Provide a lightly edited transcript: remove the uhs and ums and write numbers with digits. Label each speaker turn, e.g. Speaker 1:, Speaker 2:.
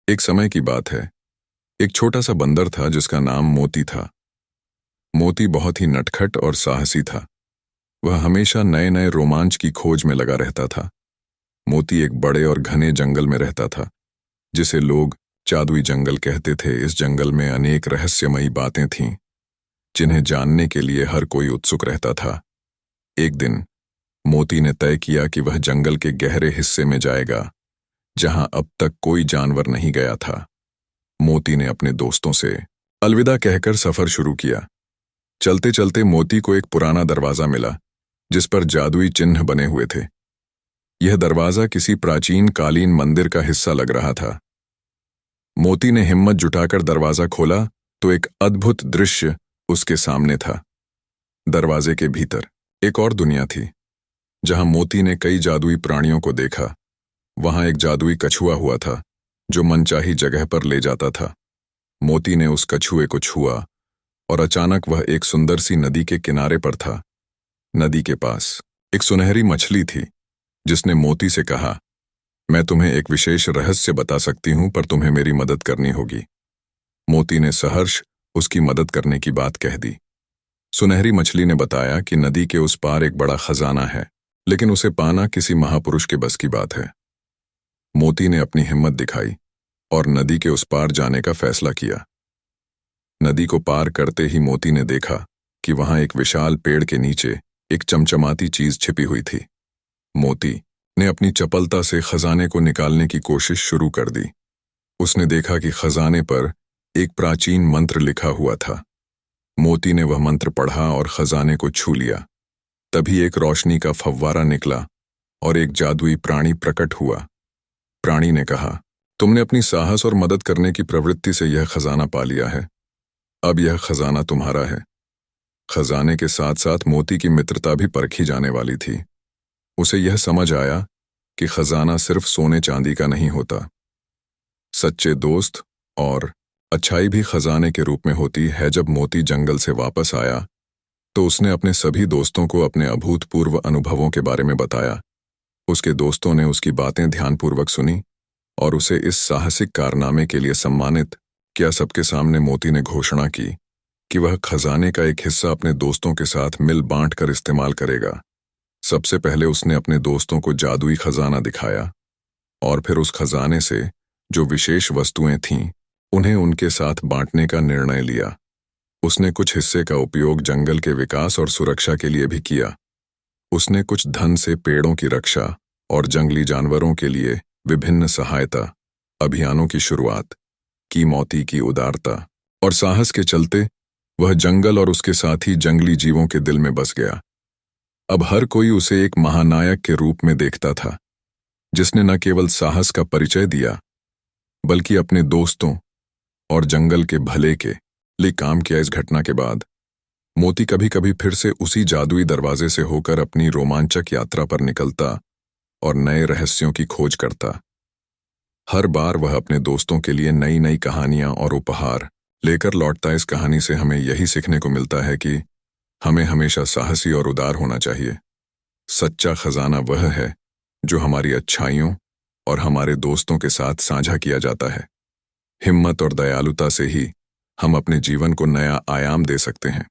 Speaker 1: एक समय की बात है। एक छोटा सा बंदर था जिसका नाम मोती था। मोती बहुत ही नटखट और साहसी था। वह हमेशा नए नए रोमांच की खोज में लगा रहता था। मोती एक बड़े और घने जंगल में रहता था, जिसे लोग जादुई जंगल कहते थे। इस जंगल में अनेक रहस्यमयी बातें थीं, जिन्हें जानने के लिए हर कोई उत्सुक रहता था। एक दिन मोती ने तय किया कि वह जंगल के गहरे हिस्से में जाएगा, जहां अब तक कोई जानवर नहीं गया था। मोती ने अपने दोस्तों से अलविदा कहकर सफर शुरू किया। चलते चलते मोती को एक पुराना दरवाजा मिला, जिस पर जादुई चिन्ह बने हुए थे। यह दरवाजा किसी प्राचीन कालीन मंदिर का हिस्सा लग रहा था। मोती ने हिम्मत जुटाकर दरवाजा खोला तो एक अद्भुत दृश्य उसके सामने था। दरवाजे के भीतर एक और दुनिया थी, जहां मोती ने कई जादुई प्राणियों को देखा। वहां एक जादुई कछुआ हुआ था, जो मनचाही जगह पर ले जाता था। मोती ने उस कछुए को छुआ और अचानक वह एक सुंदर सी नदी के किनारे पर था। नदी के पास एक सुनहरी मछली थी, जिसने मोती से कहा, मैं तुम्हें एक विशेष रहस्य बता सकती हूं, पर तुम्हें मेरी मदद करनी होगी। मोती ने सहर्ष उसकी मदद करने की बात कह दी। सुनहरी मछली ने बताया कि नदी के उस पार एक बड़ा खजाना है, लेकिन उसे पाना किसी महापुरुष के बस की बात है। मोती ने अपनी हिम्मत दिखाई और नदी के उस पार जाने का फैसला किया। नदी को पार करते ही मोती ने देखा कि वहां एक विशाल पेड़ के नीचे एक चमचमाती चीज छिपी हुई थी। मोती ने अपनी चपलता से खजाने को निकालने की कोशिश शुरू कर दी। उसने देखा कि खजाने पर एक प्राचीन मंत्र लिखा हुआ था। मोती ने वह मंत्र पढ़ा और खजाने को छू लिया। तभी एक रोशनी का फव्वारा निकला और एक जादुई प्राणी प्रकट हुआ। प्राणी ने कहा, तुमने अपनी साहस और मदद करने की प्रवृत्ति से यह खजाना पा लिया है। अब यह खजाना तुम्हारा है। खजाने के साथ साथ मोती की मित्रता भी परखी जाने वाली थी। उसे यह समझ आया कि खजाना सिर्फ सोने चांदी का नहीं होता। सच्चे दोस्त और अच्छाई भी खजाने के रूप में होती है। जब मोती जंगल से वापस आया तो उसने अपने सभी दोस्तों को अपने अभूतपूर्व अनुभवों के बारे में बताया। उसके दोस्तों ने उसकी बातें ध्यानपूर्वक सुनी और उसे इस साहसिक कारनामे के लिए सम्मानित किया। सबके सामने मोती ने घोषणा की कि वह खजाने का एक हिस्सा अपने दोस्तों के साथ मिल बांट कर इस्तेमाल करेगा। सबसे पहले उसने अपने दोस्तों को जादुई खजाना दिखाया और फिर उस खजाने से जो विशेष वस्तुएं थीं, उन्हें उनके साथ बांटने का निर्णय लिया। उसने कुछ हिस्से का उपयोग जंगल के विकास और सुरक्षा के लिए भी किया। उसने कुछ धन से पेड़ों की रक्षा और जंगली जानवरों के लिए विभिन्न सहायता अभियानों की शुरुआत की। मोती की उदारता और साहस के चलते वह जंगल और उसके साथ ही जंगली जीवों के दिल में बस गया। अब हर कोई उसे एक महानायक के रूप में देखता था, जिसने न केवल साहस का परिचय दिया, बल्कि अपने दोस्तों और जंगल के भले के लिए काम किया। इस घटना के बाद मोती कभी कभी फिर से उसी जादुई दरवाजे से होकर अपनी रोमांचक यात्रा पर निकलता और नए रहस्यों की खोज करता। हर बार वह अपने दोस्तों के लिए नई नई कहानियां और उपहार लेकर लौटता। इस कहानी से हमें यही सीखने को मिलता है कि हमें हमेशा साहसी और उदार होना चाहिए। सच्चा खजाना वह है जो हमारी अच्छाइयों और हमारे दोस्तों के साथ साझा किया जाता है। हिम्मत और दयालुता से ही हम अपने जीवन को नया आयाम दे सकते हैं।